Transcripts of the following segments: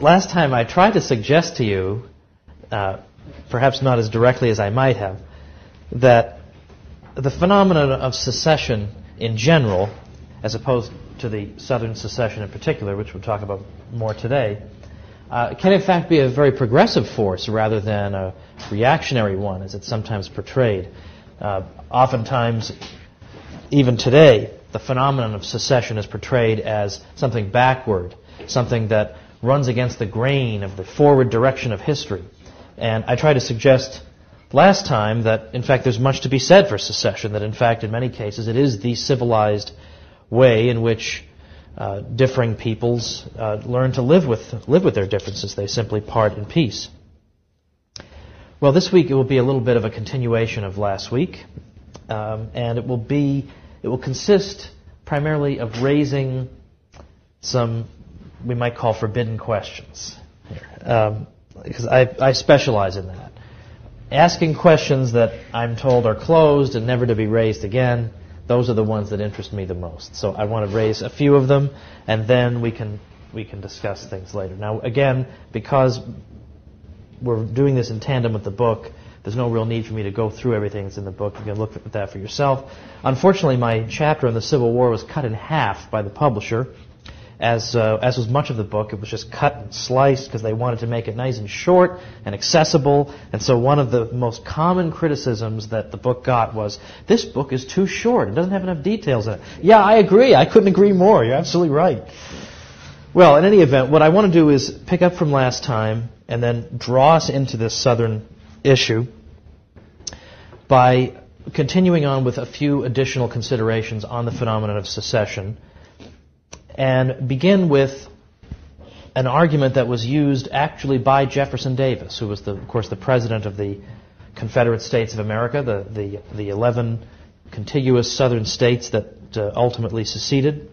last time I tried to suggest to you, perhaps not as directly as I might have, that the phenomenon of secession in general, as opposed to the Southern secession in particular, which we'll talk about more today, can in fact be a very progressive force rather than a reactionary one, as it's sometimes portrayed. Oftentimes, even today, the phenomenon of secession is portrayed as something backward, something that runs against the grain of the forward direction of history. And I tried to suggest last time that, in fact, there's much to be said for secession, that, in fact, in many cases, it is the civilized way in which differing peoples learn to live with their differences. They simply part in peace. Well, this week it will be a little bit of a continuation of last week, and it will consist primarily of raising some we might call forbidden questions here, because I specialize in that. Asking questions that I'm told are closed and never to be raised again, those are the ones that interest me the most. So I want to raise a few of them, and then we can discuss things later. Now, again, because we're doing this in tandem with the book, there's no real need for me to go through everything that's in the book. You can look at that for yourself. Unfortunately, my chapter on the Civil War was cut in half by the publisher. As was much of the book, it was just cut and sliced because they wanted to make it nice and short and accessible. And so one of the most common criticisms that the book got was, this book is too short. It doesn't have enough details in it. Yeah, I agree. I couldn't agree more. You're absolutely right. Well, in any event, what I want to do is pick up from last time and then draw us into this Southern issue by continuing on with a few additional considerations on the phenomenon of secession, and begin with an argument that was used actually by Jefferson Davis, who was, of course, the president of the Confederate States of America, the 11 contiguous southern states that ultimately seceded.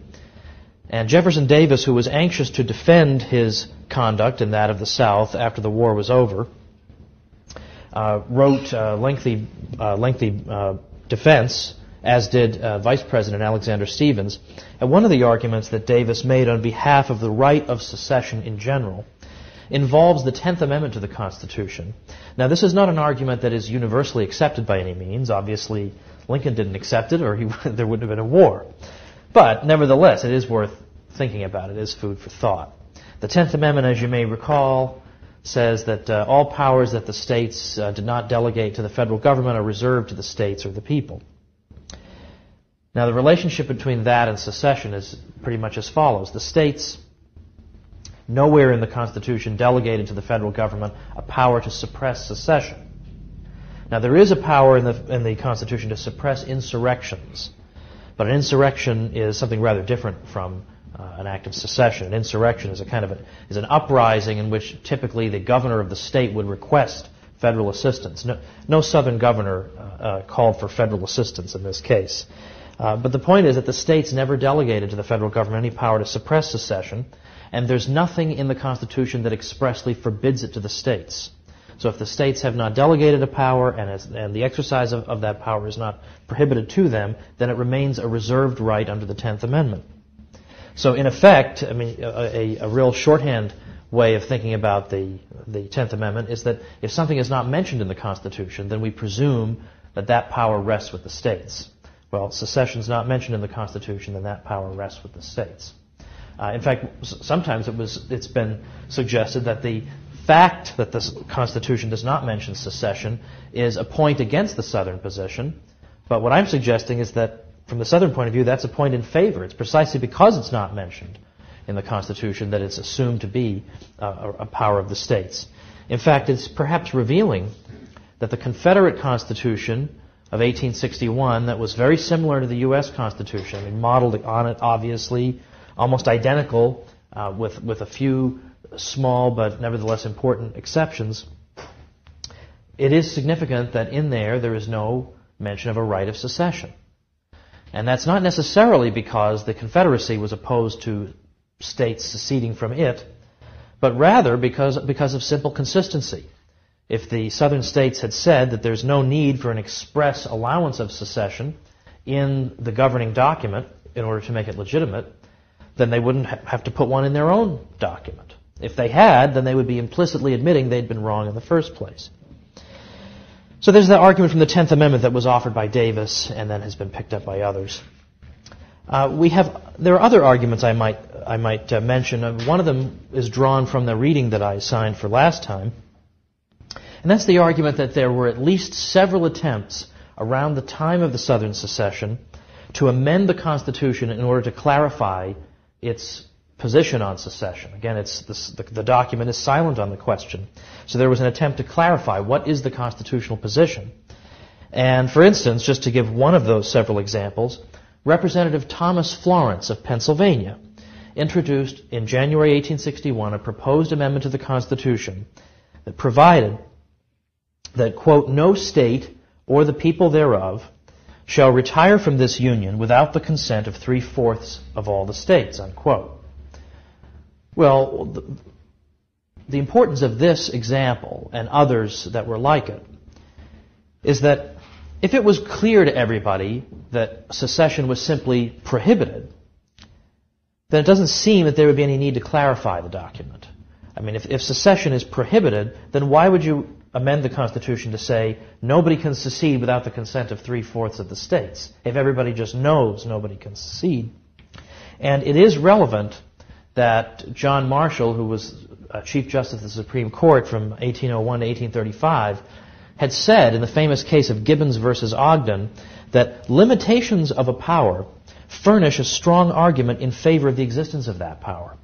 And Jefferson Davis, who was anxious to defend his conduct and that of the South after the war was over, wrote lengthy defense, as did Vice President Alexander Stephens. And one of the arguments that Davis made on behalf of the right of secession in general involves the 10th Amendment to the Constitution. Now, this is not an argument that is universally accepted by any means. Obviously, Lincoln didn't accept it, or there wouldn't have been a war. But, nevertheless, it is worth thinking about. It is food for thought. The 10th Amendment, as you may recall, says that all powers that the states did not delegate to the federal government are reserved to the states or the people. Now, the relationship between that and secession is pretty much as follows. The states, nowhere in the Constitution, delegated to the federal government a power to suppress secession. Now, there is a power in the Constitution to suppress insurrections, but an insurrection is something rather different from an act of secession. An insurrection is is an uprising in which typically the governor of the state would request federal assistance. No Southern governor called for federal assistance in this case. But the point is that the states never delegated to the federal government any power to suppress secession, and there's nothing in the Constitution that expressly forbids it to the states. So if the states have not delegated a power and the exercise of that power is not prohibited to them, then it remains a reserved right under the 10th Amendment. So in effect, a real shorthand way of thinking about the 10th Amendment is that if something is not mentioned in the Constitution, then we presume that power rests with the states. Well, secession is not mentioned in the Constitution, then that power rests with the states. In fact, sometimes it's been suggested that the fact that the Constitution does not mention secession is a point against the Southern position. But what I'm suggesting is that, from the Southern point of view, that's a point in favor. It's precisely because it's not mentioned in the Constitution that it's assumed to be a power of the states. In fact, it's perhaps revealing that the Confederate Constitution of 1861, that was very similar to the U.S. Constitution, modeled on it, obviously, almost identical, with a few small but nevertheless important exceptions. It is significant that in there is no mention of a right of secession. And that's not necessarily because the Confederacy was opposed to states seceding from it, but rather because of simple consistency. If the Southern states had said that there's no need for an express allowance of secession in the governing document in order to make it legitimate, then they wouldn't have to put one in their own document. If they had, then they would be implicitly admitting they'd been wrong in the first place. So there's the argument from the 10th Amendment that was offered by Davis and then has been picked up by others. There are other arguments I might mention. One of them is drawn from the reading that I assigned for last time, and that's the argument that there were at least several attempts around the time of the Southern secession to amend the Constitution in order to clarify its position on secession. Again, the document is silent on the question. So there was an attempt to clarify what is the constitutional position. And for instance, just to give one of those several examples, Representative Thomas Florence of Pennsylvania introduced in January 1861 a proposed amendment to the Constitution that provided that, quote, no state or the people thereof shall retire from this union without the consent of 3/4 of all the states, unquote. Well, the importance of this example and others that were like it is that if it was clear to everybody that secession was simply prohibited, then it doesn't seem that there would be any need to clarify the document. I mean, if secession is prohibited, then why would you amend the Constitution to say nobody can secede without the consent of 3/4 of the states, if everybody just knows nobody can secede? And it is relevant that John Marshall, who was Chief Justice of the Supreme Court from 1801 to 1835, had said in the famous case of Gibbons versus Ogden that limitations of a power furnish a strong argument in favor of the existence of that power.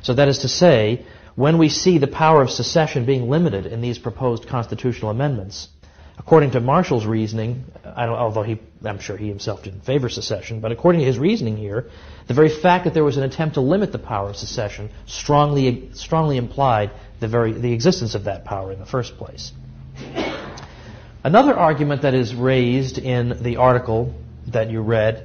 So that is to say, when we see the power of secession being limited in these proposed constitutional amendments, according to Marshall's reasoning, although I'm sure he himself didn't favor secession, but according to his reasoning here, the very fact that there was an attempt to limit the power of secession strongly implied the existence of that power in the first place. Another argument that is raised in the article that you read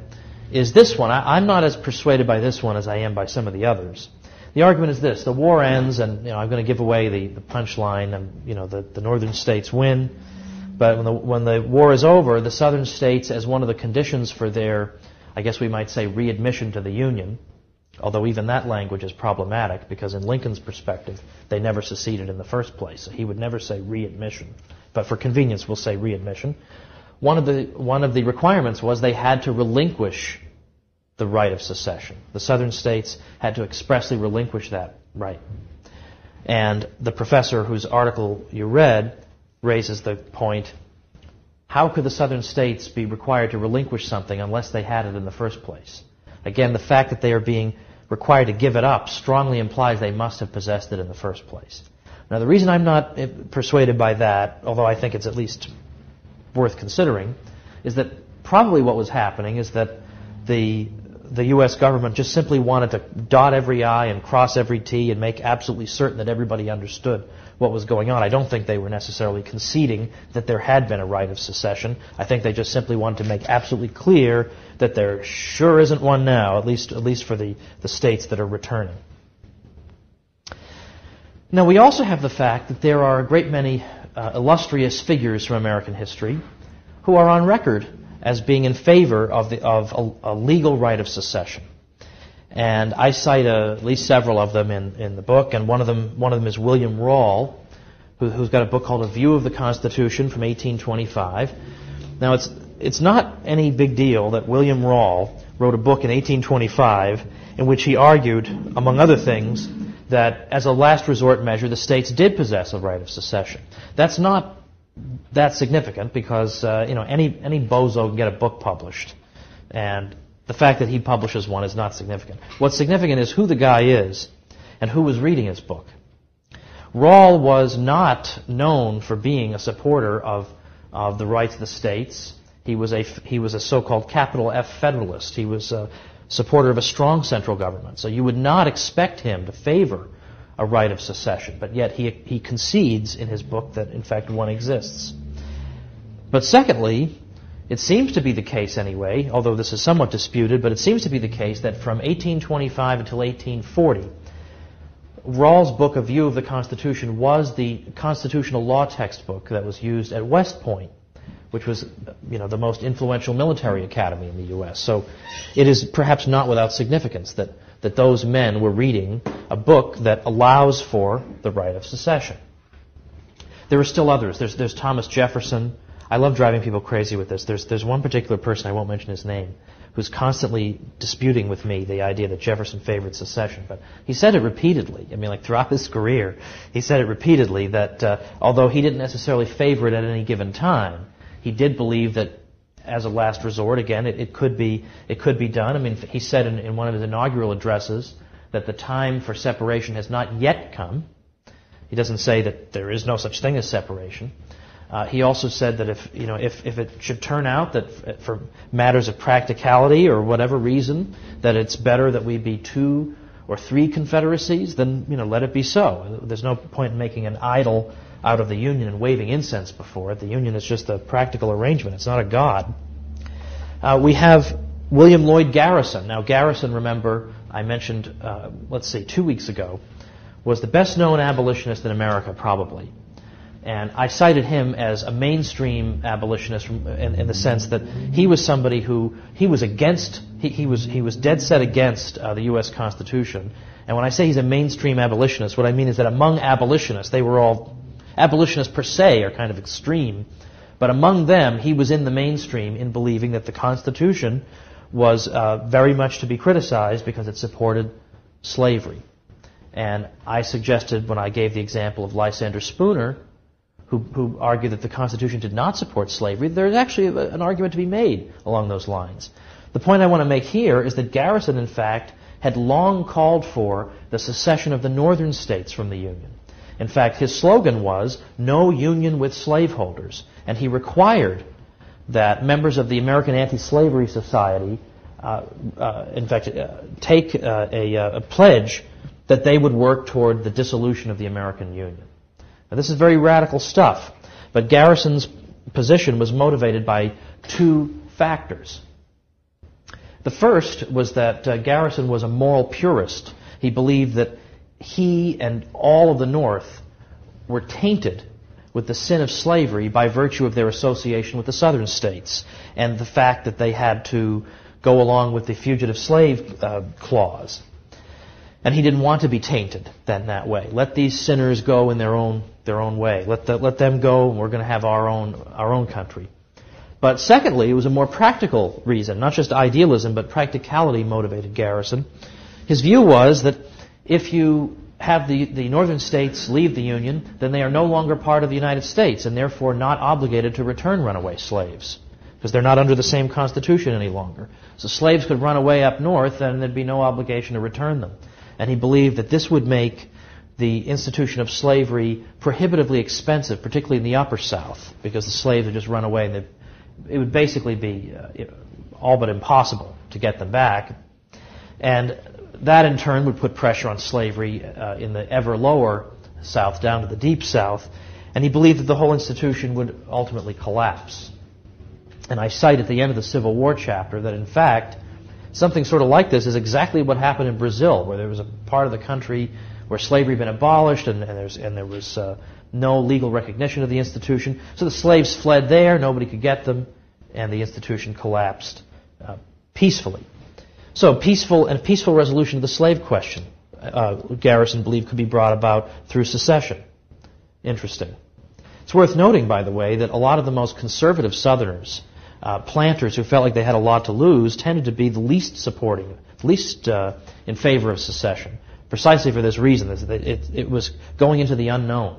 is this one. I'm not as persuaded by this one as I am by some of the others. The argument is this: the war ends, and I'm going to give away the punchline, and the northern states win. But when the war is over, the southern states, as one of the conditions for their, I guess we might say, readmission to the Union, although even that language is problematic because in Lincoln's perspective, they never seceded in the first place. So he would never say readmission. But for convenience, we'll say readmission. One of the requirements was they had to relinquish the right of secession. The southern states had to expressly relinquish that right. And the professor whose article you read raises the point, how could the southern states be required to relinquish something unless they had it in the first place? Again, the fact that they are being required to give it up strongly implies they must have possessed it in the first place. Now, the reason I'm not persuaded by that, although I think it's at least worth considering, is that probably what was happening is that the U.S. government just simply wanted to dot every I and cross every T and make absolutely certain that everybody understood what was going on. I don't think they were necessarily conceding that there had been a right of secession. I think they just simply wanted to make absolutely clear that there sure isn't one now, at least for the states that are returning. Now, we also have the fact that there are a great many illustrious figures from American history who are on record as being in favor of a legal right of secession. And I cite at least several of them in the book, and one of them is William Rawle, who's got a book called A View of the Constitution from 1825. Now, it's not any big deal that William Rawle wrote a book in 1825 in which he argued, among other things, that as a last resort measure, the states did possess a right of secession. That's not that significant because any bozo can get a book published, and the fact that he publishes one is not significant. What's significant is who the guy is and who was reading his book. Rawle was not known for being a supporter of the rights of the states. He was a so-called capital F Federalist. He was a supporter of a strong central government. So you would not expect him to favor a right of secession, but yet he concedes in his book that, in fact, one exists. But secondly, it seems to be the case anyway, although this is somewhat disputed, but it seems to be the case that from 1825 until 1840, Rawle's book, A View of the Constitution, was the constitutional law textbook that was used at West Point, which was, the most influential military academy in the U.S. So it is perhaps not without significance that those men were reading a book that allows for the right of secession. There are still others. There's Thomas Jefferson. I love driving people crazy with this. There's one particular person, I won't mention his name, who's constantly disputing with me the idea that Jefferson favored secession. But he said it repeatedly. I mean, like throughout his career, he said it repeatedly that although he didn't necessarily favor it at any given time, he did believe that as a last resort, again, it could be done. I mean, he said in one of his inaugural addresses that the time for separation has not yet come. He doesn't say that there is no such thing as separation. He also said that if it should turn out that for matters of practicality or whatever reason that it's better that we be 2 or 3 confederacies, then let it be so. There's no point in making an idol out of the Union and waving incense before it. The Union is just a practical arrangement. It's not a god. We have William Lloyd Garrison. Now, Garrison, remember, I mentioned, 2 weeks ago, was the best-known abolitionist in America, probably. And I cited him as a mainstream abolitionist in the sense that he was somebody who he was dead set against the U.S. Constitution. And when I say he's a mainstream abolitionist, what I mean is that among abolitionists, they were all abolitionists per se are kind of extreme, but among them, he was in the mainstream in believing that the Constitution was very much to be criticized because it supported slavery. And I suggested, when I gave the example of Lysander Spooner, who argued that the Constitution did not support slavery, there's actually an argument to be made along those lines. The point I want to make here is that Garrison, in fact, had long called for the secession of the northern states from the Union. In fact, his slogan was, "No union with slaveholders." And he required that members of the American Anti-Slavery Society, take a pledge that they would work toward the dissolution of the American Union. Now, this is very radical stuff, but Garrison's position was motivated by 2 factors. The first was that Garrison was a moral purist. He believed that he and all of the North were tainted with the sin of slavery by virtue of their association with the southern states and the fact that they had to go along with the fugitive slave clause. And he didn't want to be tainted then that way. Let these sinners go in their own way. Let them go, and we're going to have our own country. But secondly, it was a more practical reason, not just idealism, but practicality motivated Garrison. His view was that if you have the northern states leave the Union, then they are no longer part of the United States and therefore not obligated to return runaway slaves because they're not under the same Constitution any longer. So slaves could run away up north and there'd be no obligation to return them. And he believed that this would make the institution of slavery prohibitively expensive, particularly in the upper South, because the slaves would just run away and it would basically be all but impossible to get them back. And that in turn would put pressure on slavery in the ever lower South down to the deep South, and he believed that the whole institution would ultimately collapse. And I cite at the end of the Civil War chapter that in fact something sort of like this is exactly what happened in Brazil, where there was a part of the country where slavery had been abolished and there was no legal recognition of the institution. So the slaves fled there, nobody could get them, and the institution collapsed peacefully. So peaceful resolution of the slave question, Garrison believed could be brought about through secession. Interesting. It's worth noting, by the way, that a lot of the most conservative Southerners, planters who felt like they had a lot to lose, tended to be the least in favor of secession, precisely for this reason. It was going into the unknown.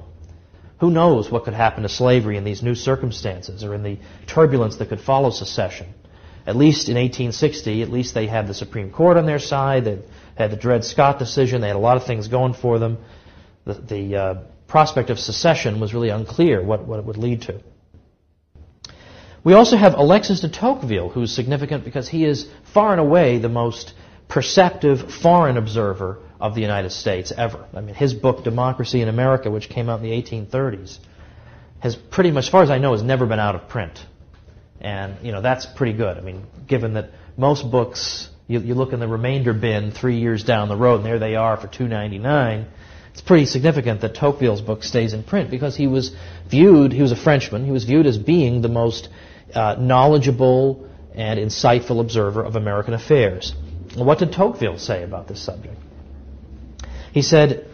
Who knows what could happen to slavery in these new circumstances or in the turbulence that could follow secession? At least in 1860, at least they had the Supreme Court on their side. They had the Dred Scott decision. They had a lot of things going for them. The prospect of secession was really unclear what it would lead to. We also have Alexis de Tocqueville, who's significant because he is far and away the most perceptive foreign observer of the United States ever. I mean, his book, Democracy in America, which came out in the 1830s, has pretty much, as far as I know, has never been out of print. And, that's pretty good. I mean, given that most books, you look in the remainder bin 3 years down the road, and there they are for $2.99, it's pretty significant that Tocqueville's book stays in print because he was a Frenchman, he was viewed as being the most knowledgeable and insightful observer of American affairs. What did Tocqueville say about this subject? He said,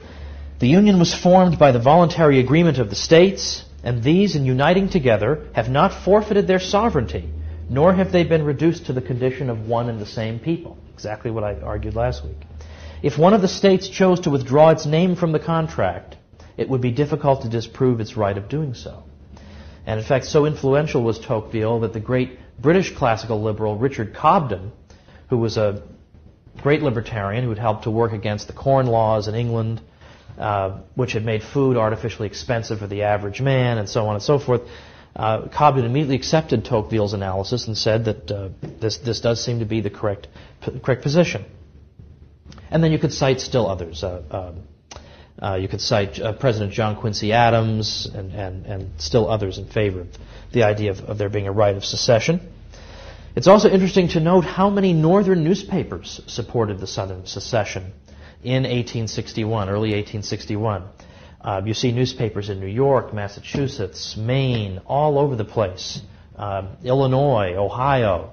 "The Union was formed by the voluntary agreement of the states, and these, in uniting together, have not forfeited their sovereignty, nor have they been reduced to the condition of one and the same people." Exactly what I argued last week. "If one of the states chose to withdraw its name from the contract, it would be difficult to disprove its right of doing so." And in fact, so influential was Tocqueville that the great British classical liberal Richard Cobden, who was a great libertarian who had helped to work against the Corn Laws in England, which had made food artificially expensive for the average man, and so on and so forth, Cobden immediately accepted Tocqueville's analysis and said that this does seem to be the correct position. And then you could cite still others. You could cite President John Quincy Adams and still others in favor of the idea of there being a right of secession. It's also interesting to note how many northern newspapers supported the Southern secession in 1861, early 1861. You see newspapers in New York, Massachusetts, Maine, all over the place, Illinois, Ohio,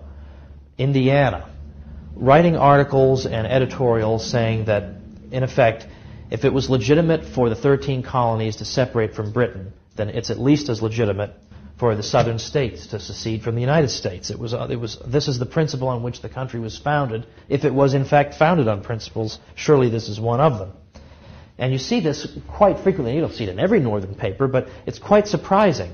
Indiana, writing articles and editorials saying that, in effect, if it was legitimate for the 13 colonies to separate from Britain, then it's at least as legitimate for the southern states to secede from the United States. This is the principle on which the country was founded. If it was in fact founded on principles, surely this is one of them. And you see this quite frequently. You don't see it in every northern paper, but it's quite surprising.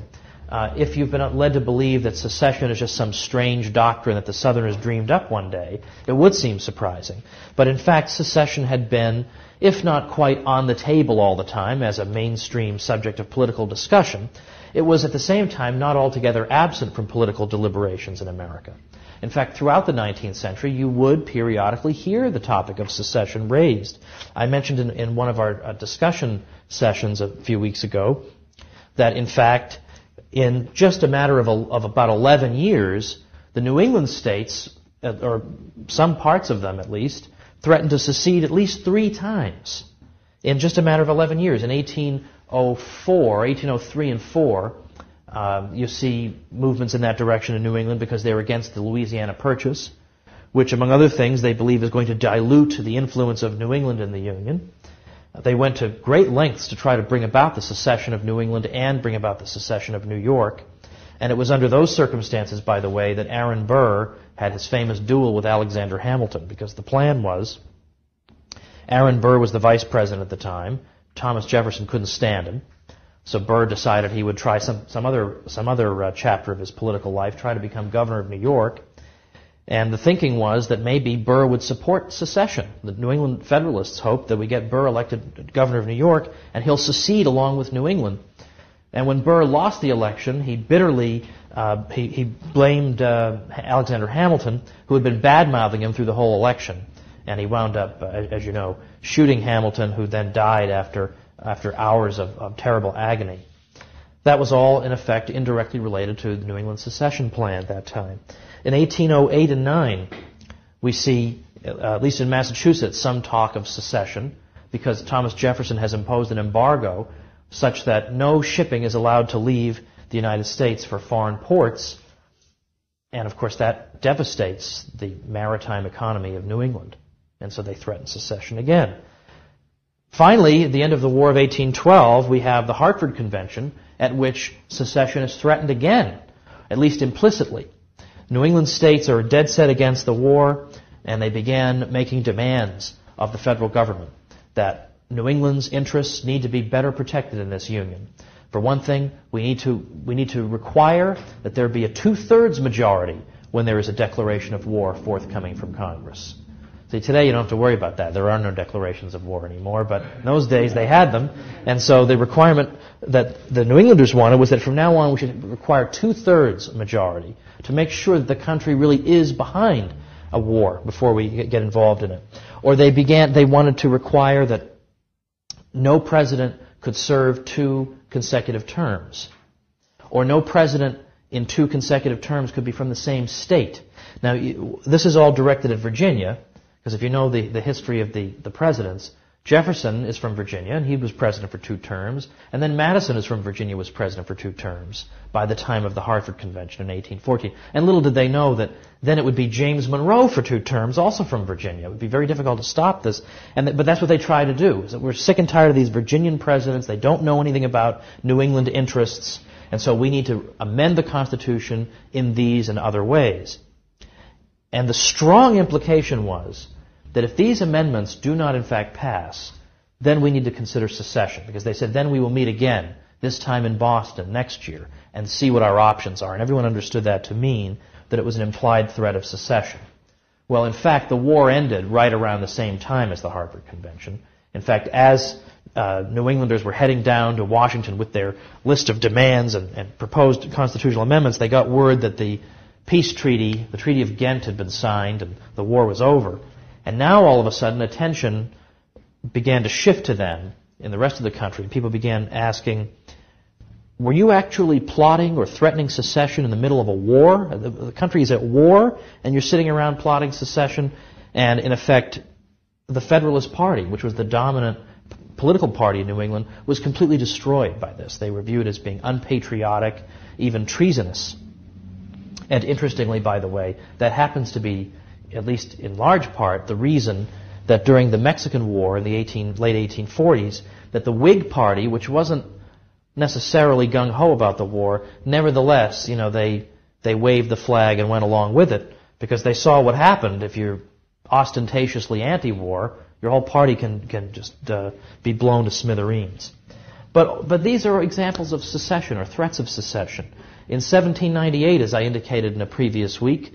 If you've been led to believe that secession is just some strange doctrine that the Southerners dreamed up one day, it would seem surprising. But in fact, secession had been, if not quite on the table all the time as a mainstream subject of political discussion, it was at the same time not altogether absent from political deliberations in America. In fact, throughout the 19th century, you would periodically hear the topic of secession raised. I mentioned in one of our discussion sessions a few weeks ago that, in fact, in just a matter of about 11 years, the New England states, or some parts of them at least, threatened to secede at least 3 times in just a matter of 11 years. In 1803 and 4, you see movements in that direction in New England because they were against the Louisiana Purchase, which, among other things, they believe is going to dilute the influence of New England in the Union. They went to great lengths to try to bring about the secession of New England and bring about the secession of New York. And it was under those circumstances, by the way, that Aaron Burr had his famous duel with Alexander Hamilton, because the plan was Aaron Burr was the vice president at the time. Thomas Jefferson couldn't stand him. So Burr decided he would try some other chapter of his political life, try to become governor of New York. And the thinking was that maybe Burr would support secession. The New England Federalists hoped that we get Burr elected governor of New York, and he'll secede along with New England. And when Burr lost the election, he bitterly he blamed Alexander Hamilton, who had been bad-mouthing him through the whole election. And he wound up, as you know, shooting Hamilton, who then died after hours of terrible agony. That was all, in effect, indirectly related to the New England secession plan at that time. In 1808 and 9, we see, at least in Massachusetts, some talk of secession, because Thomas Jefferson has imposed an embargo such that no shipping is allowed to leave the United States for foreign ports. And, of course, that devastates the maritime economy of New England. And so they threaten secession again. Finally, at the end of the War of 1812, we have the Hartford Convention, at which secession is threatened again, at least implicitly. New England states are dead set against the war, and they began making demands of the federal government that New England's interests need to be better protected in this union. For one thing, we need to require that there be a 2/3 majority when there is a declaration of war forthcoming from Congress. See, today you don't have to worry about that. There are no declarations of war anymore, but in those days they had them. And so the requirement that the New Englanders wanted was that from now on we should require 2/3 majority to make sure that the country really is behind a war before we get involved in it. Or they wanted to require that no president could serve 2 consecutive terms. Or no president in 2 consecutive terms could be from the same state. Now, this is all directed at Virginia, because if you know the history of the presidents, Jefferson is from Virginia, and he was president for 2 terms. And then Madison is from Virginia, was president for 2 terms by the time of the Hartford Convention in 1814. And little did they know that then it would be James Monroe for 2 terms, also from Virginia. It would be very difficult to stop this. But that's what they try to do. Is that we're sick and tired of these Virginian presidents. They don't know anything about New England interests. And so we need to amend the Constitution in these and other ways. And the strong implication was that if these amendments do not in fact pass, then we need to consider secession, because they said then we will meet again, this time in Boston next year, and see what our options are. And everyone understood that to mean that it was an implied threat of secession. Well, in fact, the war ended right around the same time as the Hartford Convention. In fact, as New Englanders were heading down to Washington with their list of demands and proposed constitutional amendments, they got word that the peace treaty, the Treaty of Ghent, had been signed and the war was over. And now, all of a sudden, attention began to shift to them in the rest of the country. People began asking, were you actually plotting or threatening secession in the middle of a war? The country is at war, and you're sitting around plotting secession. And, in effect, the Federalist Party, which was the dominant political party in New England, was completely destroyed by this. They were viewed as being unpatriotic, even treasonous. And interestingly, by the way, that happens to be, at least in large part, the reason that during the Mexican War in the late 1840s, that the Whig Party, which wasn't necessarily gung-ho about the war, nevertheless, they waved the flag and went along with it, because they saw what happened if you're ostentatiously anti-war. Your whole party can just be blown to smithereens. But these are examples of secession or threats of secession. In 1798, as I indicated in a previous week,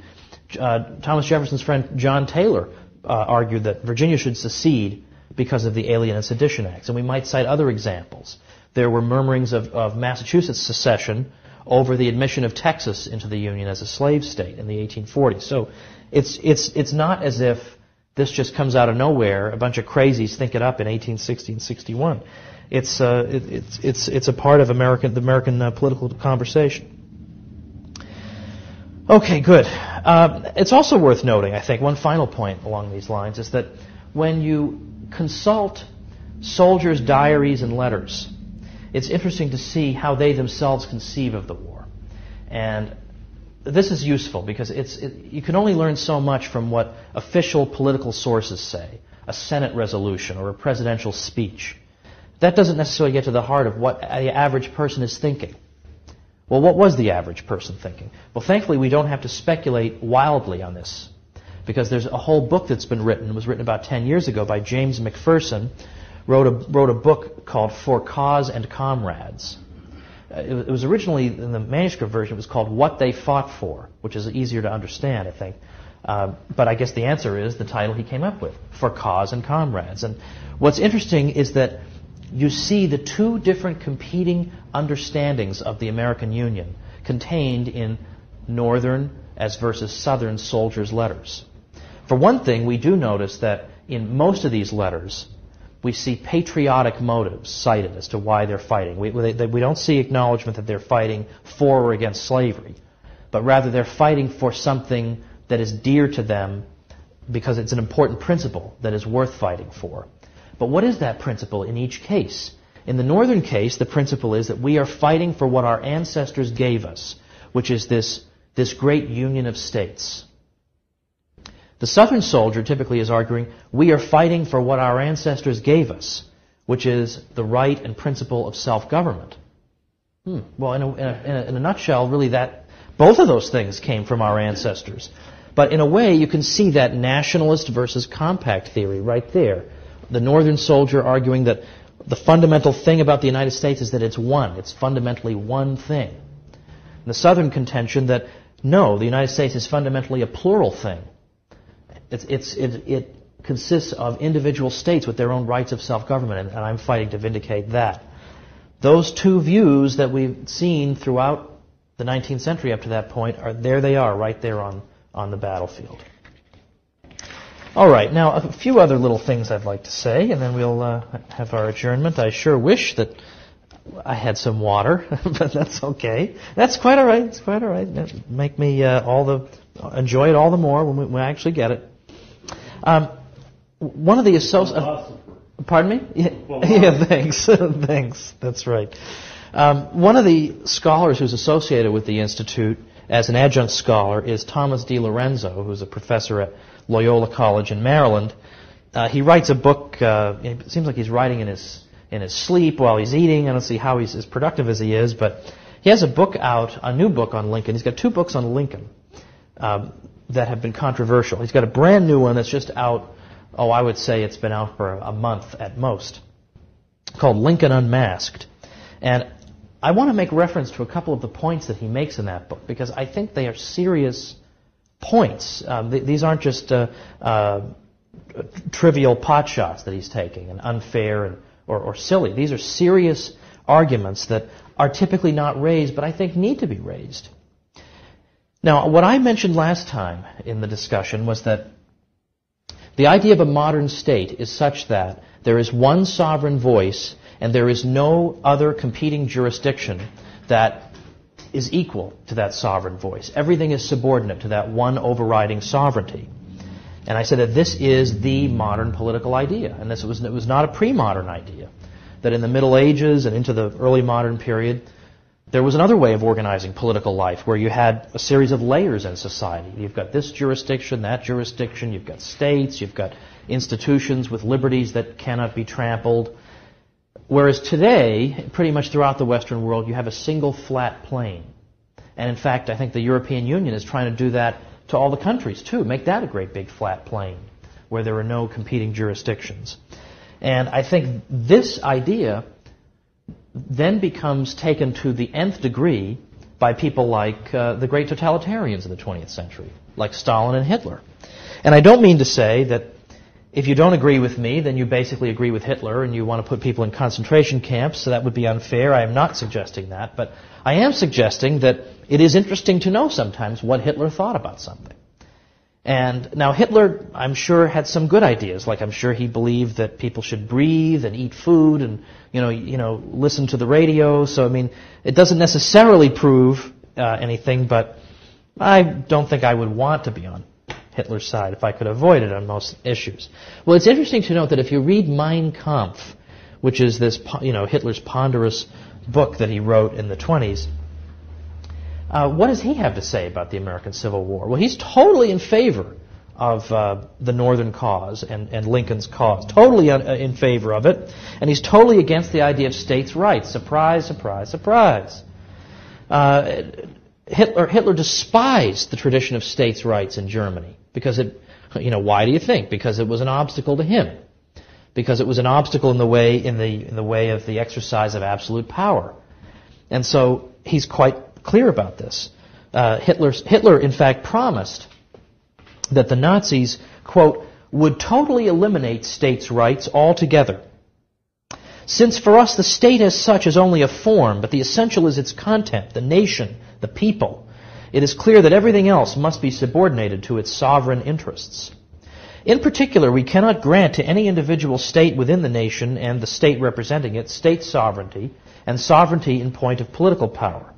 Thomas Jefferson's friend John Taylor argued that Virginia should secede because of the Alien and Sedition Acts. And we might cite other examples. There were murmurings of Massachusetts secession over the admission of Texas into the Union as a slave state in the 1840s. So it's not as if this just comes out of nowhere. A bunch of crazies think it up in 1860 and 61. It's a part of the American political conversation. Okay, good. It's also worth noting, I think, one final point along these lines is that when you consult soldiers' diaries and letters, it's interesting to see how they themselves conceive of the war. And this is useful because you can only learn so much from what official political sources say, a Senate resolution or a presidential speech. That doesn't necessarily get to the heart of what the average person is thinking. Well, what was the average person thinking? Well, thankfully, we don't have to speculate wildly on this, because there's a whole book that's been written. It was written about 10 years ago by James McPherson. Wrote a book called For Cause and Comrades. It was originally, in the manuscript version, it was called What They Fought For, which is easier to understand, I think. But I guess the answer is the title he came up with, For Cause and Comrades. And what's interesting is that you see the 2 different competing understandings of the American Union contained in Northern as versus Southern soldiers' letters. For one thing, we do notice that in most of these letters, we see patriotic motives cited as to why they're fighting. We don't see acknowledgement that they're fighting for or against slavery, but rather they're fighting for something that is dear to them because it's an important principle that is worth fighting for. But what is that principle in each case? In the Northern case, the principle is that we are fighting for what our ancestors gave us, which is this great union of states. The Southern soldier typically is arguing, we are fighting for what our ancestors gave us, which is the right and principle of self-government. Well, in a nutshell, really both of those things came from our ancestors. But in a way, you can see that nationalist versus compact theory right there. The Northern soldier arguing that the fundamental thing about the United States is that it's one. It's fundamentally one thing. And the Southern contention that, no, the United States is fundamentally a plural thing. It consists of individual states with their own rights of self-government, and I'm fighting to vindicate that. Those 2 views that we've seen throughout the 19th century up to that point, they are right there on the battlefield. All right, now a few other little things I'd like to say, and then we'll have our adjournment. I sure wish that I had some water, but that's okay. That's quite all right. It's quite all right. That'll make me enjoy it all the more when I actually get it. One of the Pardon me? Yeah, thanks. Thanks. That's right. One of the scholars who's associated with the Institute as an adjunct scholar is Thomas D. Lorenzo, who's a professor at Loyola College in Maryland. He writes a book. It seems like he's writing in his sleep while he's eating. I don't see how he's as productive as he is, but he has a book out, a new book on Lincoln. He's got 2 books on Lincoln that have been controversial. He's got a brand new one that's just out. I would say it's been out for a month at most, called Lincoln Unmasked. And I want to make reference to a couple of the points that he makes in that book, because I think they are serious points. These aren't just trivial pot shots that he's taking, and unfair or silly. These are serious arguments that are typically not raised, but I think need to be raised. Now, what I mentioned last time in the discussion was that the idea of a modern state is such that there is one sovereign voice and there is no other competing jurisdiction that is equal to that sovereign voice. Everything is subordinate to that one overriding sovereignty. And I said that this is the modern political idea, and it was not a pre-modern idea. That in the Middle Ages and into the early modern period, there was another way of organizing political life where you had a series of layers in society. You've got this jurisdiction, that jurisdiction, you've got states, you've got institutions with liberties that cannot be trampled. Whereas today, pretty much throughout the Western world, you have a single flat plane. And in fact, I think the European Union is trying to do that to all the countries too. Make that a great big flat plane where there are no competing jurisdictions. And I think this idea then becomes taken to the nth degree by people like the great totalitarians of the 20th century, like Stalin and Hitler. And I don't mean to say that if you don't agree with me, then you basically agree with Hitler and you want to put people in concentration camps, so that would be unfair. I am not suggesting that, but I am suggesting that it is interesting to know sometimes what Hitler thought about something. And now Hitler, I'm sure, had some good ideas. Like I'm sure he believed that people should breathe and eat food and listen to the radio. So I mean, it doesn't necessarily prove anything, but I don't think I would want to be on Hitler's side if I could avoid it on most issues. Well, it's interesting to note that if you read Mein Kampf, which is this Hitler's ponderous book that he wrote in the 20s. What does he have to say about the American Civil War? Well, he's totally in favor of the Northern cause and Lincoln's cause. Totally in favor of it. And he's totally against the idea of states' rights. Surprise, surprise, surprise. Hitler despised the tradition of states' rights in Germany because why do you think? Because it was an obstacle to him. Because it was an obstacle in the way of the exercise of absolute power. And so he's quite clear about this. Hitler, in fact, promised that the Nazis, quote, would totally eliminate states' rights altogether. Since for us the state as such is only a form, but the essential is its content, the nation, the people, it is clear that everything else must be subordinated to its sovereign interests. In particular, we cannot grant to any individual state within the nation and the state representing it state sovereignty and sovereignty in point of political power.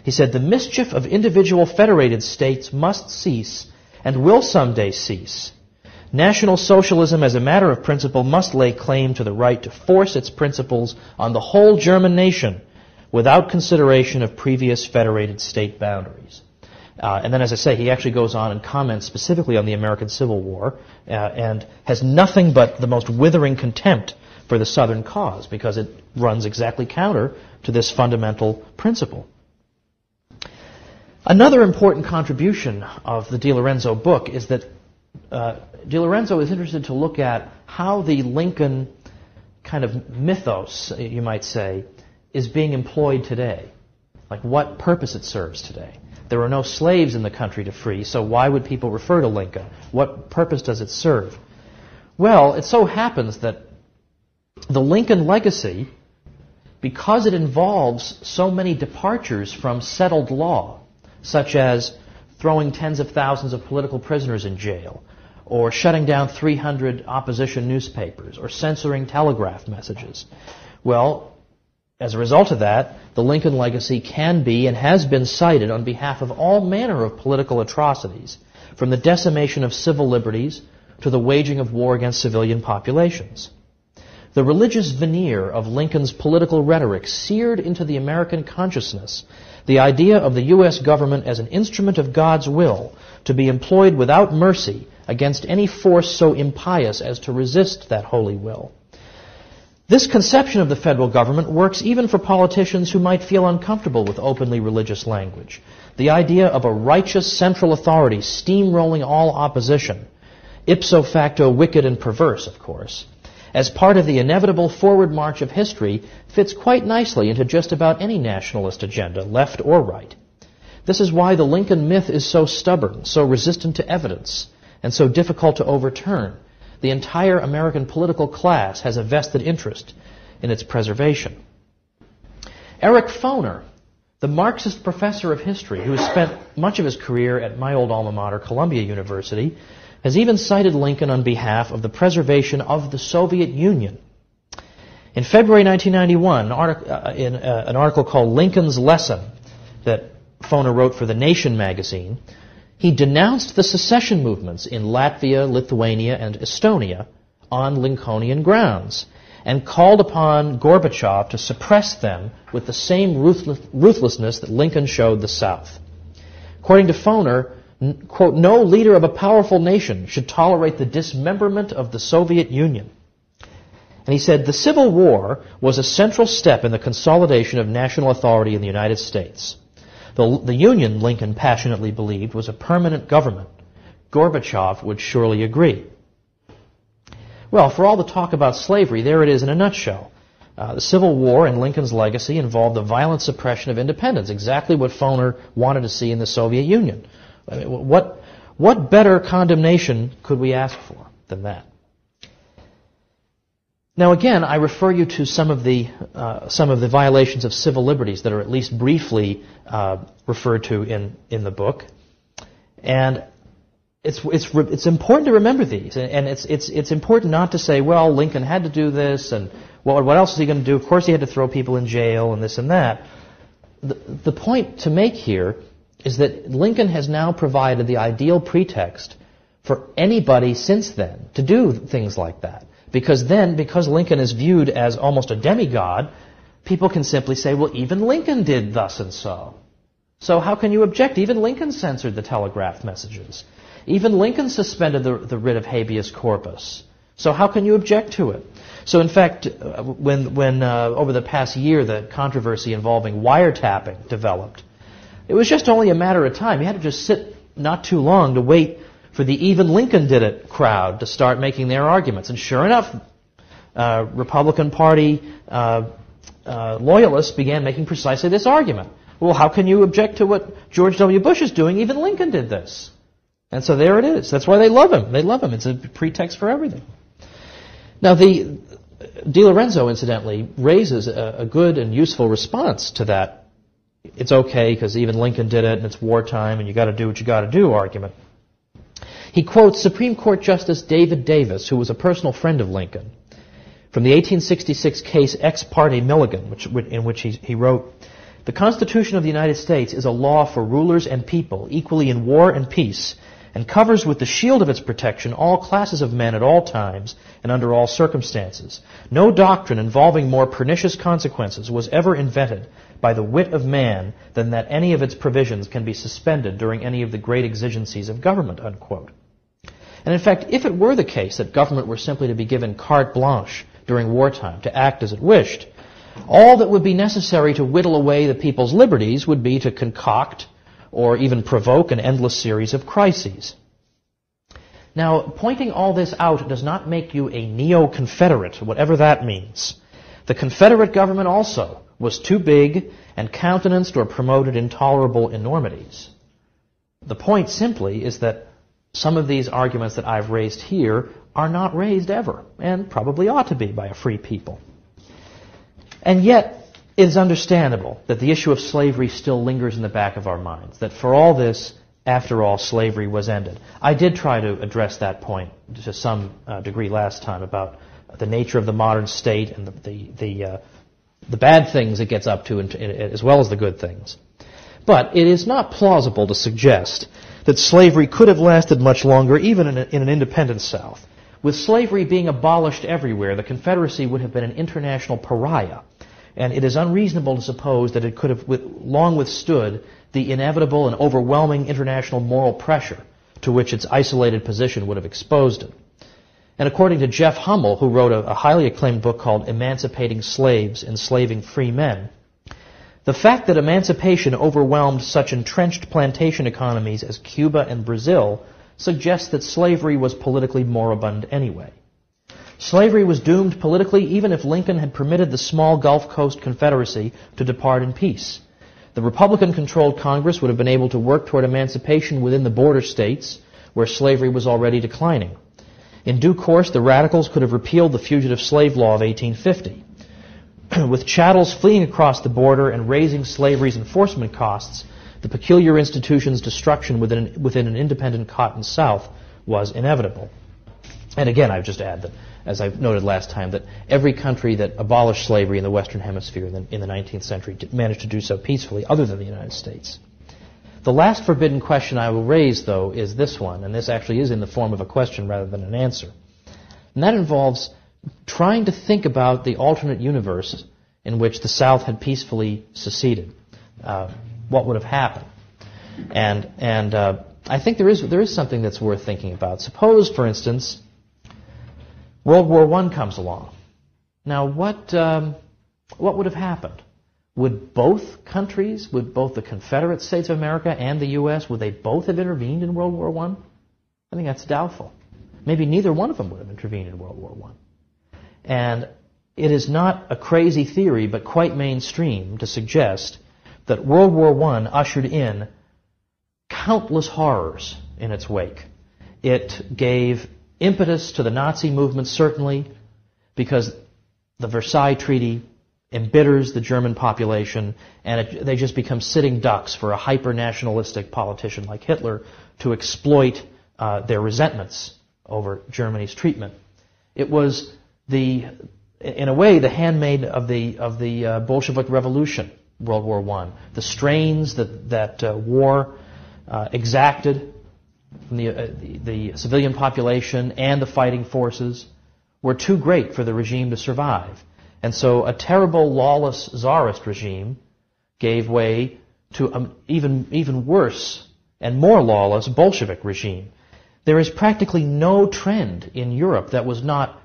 He said, the mischief of individual federated states must cease and will someday cease. National Socialism as a matter of principle must lay claim to the right to force its principles on the whole German nation without consideration of previous federated state boundaries. And then, as I say, he actually goes on and comments specifically on the American Civil War and has nothing but the most withering contempt for the Southern cause because it runs exactly counter to this fundamental principle. Another important contribution of the DiLorenzo book is that DiLorenzo is interested to look at how the Lincoln kind of mythos, you might say, is being employed today. Like what purpose it serves today. There are no slaves in the country to free, so why would people refer to Lincoln? What purpose does it serve? Well, it so happens that the Lincoln legacy, because it involves so many departures from settled law, such as throwing tens of thousands of political prisoners in jail, or shutting down 300 opposition newspapers, or censoring telegraph messages. Well, as a result of that, the Lincoln legacy can be and has been cited on behalf of all manner of political atrocities, from the decimation of civil liberties to the waging of war against civilian populations. the religious veneer of Lincoln's political rhetoric seared into the American consciousness the idea of the U.S. government as an instrument of God's will to be employed without mercy against any force so impious as to resist that holy will. This conception of the federal government works even for politicians who might feel uncomfortable with openly religious language. The idea of a righteous central authority steamrolling all opposition, ipso facto wicked and perverse, of course, as part of the inevitable forward march of history, fits quite nicely into just about any nationalist agenda, left or right. This is why the Lincoln myth is so stubborn, so resistant to evidence, and so difficult to overturn. The entire American political class has a vested interest in its preservation. Eric Foner, the Marxist professor of history who has spent much of his career at my old alma mater, Columbia University, has even cited Lincoln on behalf of the preservation of the Soviet Union. In February 1991, in an article called Lincoln's Lesson that Foner wrote for The Nation magazine, he denounced the secession movements in Latvia, Lithuania, and Estonia on Lincolnian grounds and called upon Gorbachev to suppress them with the same ruthlessness that Lincoln showed the South. According to Foner, quote, no leader of a powerful nation should tolerate the dismemberment of the Soviet Union. And he said, the Civil War was a central step in the consolidation of national authority in the United States. The Union, Lincoln passionately believed, was a permanent government. Gorbachev would surely agree. Well, for all the talk about slavery, there it is in a nutshell. The Civil War and Lincoln's legacy involved the violent suppression of independence, exactly what Foner wanted to see in the Soviet Union. I mean, what better condemnation could we ask for than that? Now again, I refer you to some of the violations of civil liberties that are at least briefly referred to in the book, and it's important to remember these, and it's important not to say, well, Lincoln had to do this, and well, what else is he going to do? Of course, he had to throw people in jail and this and that. The point to make here is that Lincoln has now provided the ideal pretext for anybody since then to do things like that. Because Lincoln is viewed as almost a demigod, people can simply say, well, even Lincoln did thus and so. So how can you object? Even Lincoln censored the telegraph messages. Even Lincoln suspended the writ of habeas corpus. So how can you object to it? So in fact, when over the past year the controversy involving wiretapping developed, it was just only a matter of time. You had to just sit not too long to wait for the even Lincoln did it crowd to start making their arguments. And sure enough, Republican Party loyalists began making precisely this argument. Well, how can you object to what George W. Bush is doing? Even Lincoln did this. And so there it is. That's why they love him. They love him. It's a pretext for everything. Now, the DiLorenzo, incidentally, raises a good and useful response to that. It's okay because even Lincoln did it and it's wartime and you got to do what you got to do argument. He quotes Supreme Court Justice David Davis, who was a personal friend of Lincoln, from the 1866 case Ex parte Milligan, in which he wrote, the Constitution of the United States is a law for rulers and people, equally in war and peace, and covers with the shield of its protection all classes of men at all times and under all circumstances. No doctrine involving more pernicious consequences was ever invented by the wit of man than that any of its provisions can be suspended during any of the great exigencies of government, unquote. And in fact, if it were the case that government were simply to be given carte blanche during wartime to act as it wished, all that would be necessary to whittle away the people's liberties would be to concoct or even provoke an endless series of crises. Now, pointing all this out does not make you a neo-Confederate, whatever that means. The Confederate government also was too big and countenanced or promoted intolerable enormities. The point simply is that some of these arguments that I've raised here are not raised ever, and probably ought to be by a free people. And yet, it is understandable that the issue of slavery still lingers in the back of our minds, that for all this, after all, slavery was ended. I did try to address that point to some degree last time about the nature of the modern state and the bad things it gets up to as well as the good things. But it is not plausible to suggest that slavery could have lasted much longer even in an independent South. with slavery being abolished everywhere, the Confederacy would have been an international pariah, and it is unreasonable to suppose that it could have long withstood the inevitable and overwhelming international moral pressure to which its isolated position would have exposed it. And according to Jeff Hummel, who wrote a highly acclaimed book called Emancipating Slaves, Enslaving Free Men, the fact that emancipation overwhelmed such entrenched plantation economies as Cuba and Brazil suggests that slavery was politically moribund anyway. Slavery was doomed politically even if Lincoln had permitted the small Gulf Coast Confederacy to depart in peace. The Republican-controlled Congress would have been able to work toward emancipation within the border states where slavery was already declining. In due course, the radicals could have repealed the Fugitive Slave Law of 1850. With chattels fleeing across the border and raising slavery's enforcement costs, the peculiar institution's destruction within an independent Cotton South was inevitable. And again, I would just add that, as I've noted last time, that every country that abolished slavery in the Western Hemisphere in the 19th century managed to do so peacefully, other than the United States. The last forbidden question I will raise, though, is this one, and this actually is in the form of a question rather than an answer. And that involves trying to think about the alternate universe in which the South had peacefully seceded. What would have happened? And I think there is something that's worth thinking about. Suppose, for instance, World War I comes along. Now, what would have happened? Would both countries, would both the Confederate States of America and the U.S., would they both have intervened in World War I? I think that's doubtful. Maybe neither one of them would have intervened in World War I. And it is not a crazy theory, but quite mainstream to suggest that World War I ushered in countless horrors in its wake. It gave impetus to the Nazi movement, certainly, because the Versailles Treaty embitters the German population, and they just become sitting ducks for a hyper-nationalistic politician like Hitler to exploit their resentments over Germany's treatment. It was in a way, the handmaid of the Bolshevik Revolution, World War I. The strains that war exacted from the civilian population and the fighting forces were too great for the regime to survive. And so a terrible, lawless Tsarist regime gave way to an even worse and more lawless Bolshevik regime. There is practically no trend in Europe that was not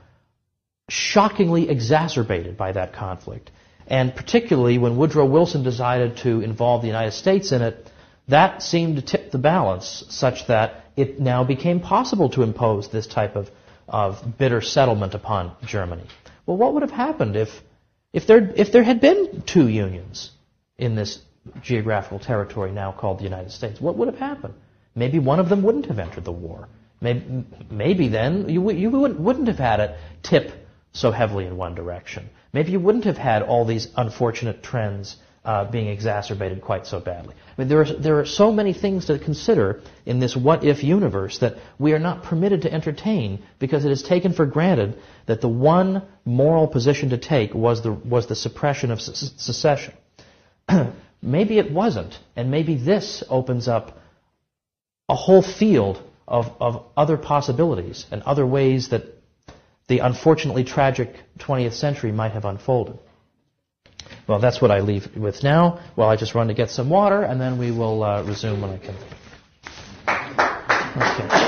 shockingly exacerbated by that conflict. And particularly when Woodrow Wilson decided to involve the United States in it, that seemed to tip the balance such that it now became possible to impose this type of bitter settlement upon Germany. Well, what would have happened if there had been two unions in this geographical territory now called the United States? What would have happened? Maybe one of them wouldn't have entered the war. Maybe then you wouldn't have had it tip so heavily in one direction. Maybe you wouldn't have had all these unfortunate trends being exacerbated quite so badly. I mean, there are so many things to consider in this what-if universe that we are not permitted to entertain because it is taken for granted that the one moral position to take was the suppression of secession. Maybe it wasn't, and maybe this opens up a whole field of other possibilities and other ways that the unfortunately tragic 20th century might have unfolded. Well, that's what I leave with now. Well, I just run to get some water, and then we will resume when I can. Okay.